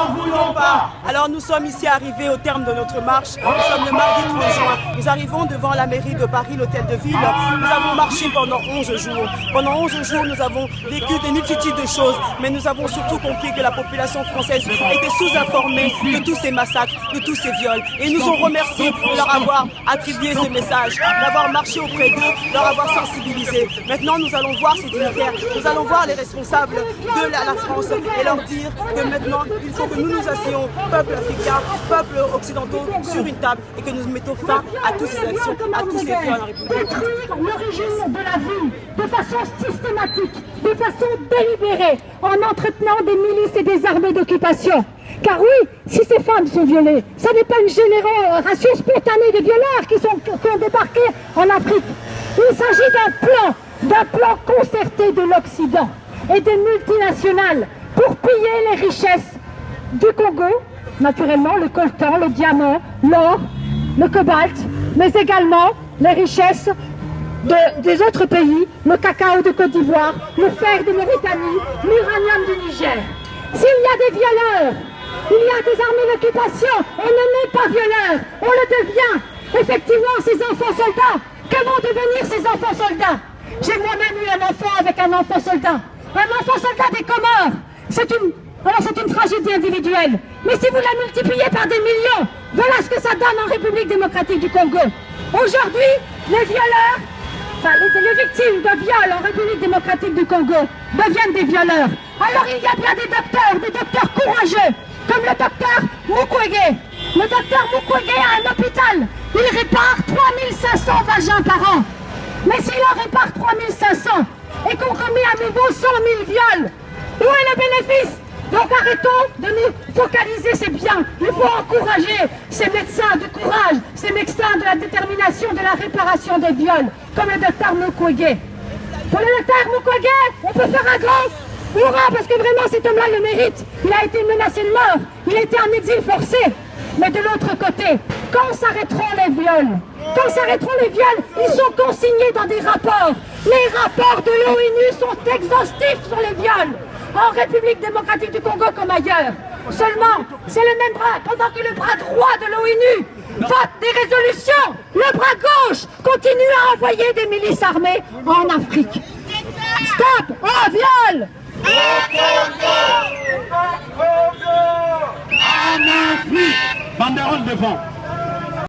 n'en voulons pas. Alors nous sommes ici arrivés au terme de notre marche. Nous sommes le mardi 30 juin. Nous arrivons devant la mairie de Paris, l'hôtel de ville. Nous avons marché pendant 11 jours. Pendant 11 jours, nous avons vécu des multitudes de choses, mais nous avons surtout compris que la population française était sous-informée de tous ces massacres, de tous ces viols. Et nous ont remercié de leur avoir attribué ce message, d'avoir marché auprès d'eux, de leur avoir sensibilisé. Maintenant, nous allons voir ces dignitaires, nous allons voir les responsables de la France et leur dire que maintenant, il faut que nous nous assions, peuple africain, peuple occidentaux, sur une table et que nous mettons fin à toutes ces actions, à tous ces viols en République. Le régime de la ville de façon systématique, de façon délibérée, en entretenant des milices et des armées d'occupation. Car oui, si ces femmes sont violées, ce n'est pas une génération spontanée de violeurs qui ont débarqué en Afrique. Il s'agit d'un plan concerté de l'Occident et des multinationales pour piller les richesses du Congo, naturellement le coltan, le diamant, l'or, le cobalt, mais également les richesses des autres pays, le cacao de Côte d'Ivoire, le fer de Mauritanie, l'uranium du Niger. S'il y a des violeurs, il y a des armées d'occupation, on ne n'est pas violeur, on le devient. Effectivement, ces enfants soldats, que vont devenir ces enfants soldats? J'ai moi-même eu un enfant avec un enfant soldat. Un enfant soldat des Comores, c'est une tragédie individuelle. Mais si vous la multipliez par des millions, voilà ce que ça donne en République démocratique du Congo. Aujourd'hui, les violeurs, les victimes de viols en République démocratique du Congo deviennent des violeurs. Alors il y a bien des docteurs courageux, comme le docteur Mukwege. Le docteur Mukwege a un hôpital. Il répare 3500 vagins par an. Mais s'il en répare 3500 et qu'on remet à nouveau 100 000 viols, où est le bénéfice? Donc arrêtons de nous focaliser ces biens. Il faut encourager ces médecins du courage, ces médecins de la détermination de la réparation des viols, comme le docteur Mukwege. Pour le docteur Mukwege, on peut faire un grand hurrah parce que vraiment cet homme-là le mérite. Il a été menacé de mort, il a été en exil forcé. Mais de l'autre côté, quand s'arrêteront les viols? Quand s'arrêteront les viols, ils sont consignés dans des rapports. Les rapports de l'ONU sont exhaustifs sur les viols. En République démocratique du Congo comme ailleurs. Seulement, c'est le même bras, pendant que le bras droit de l'ONU vote des résolutions, le bras gauche continue à envoyer des milices armées en Afrique. Stop au viol! En Afrique! Banderole devant.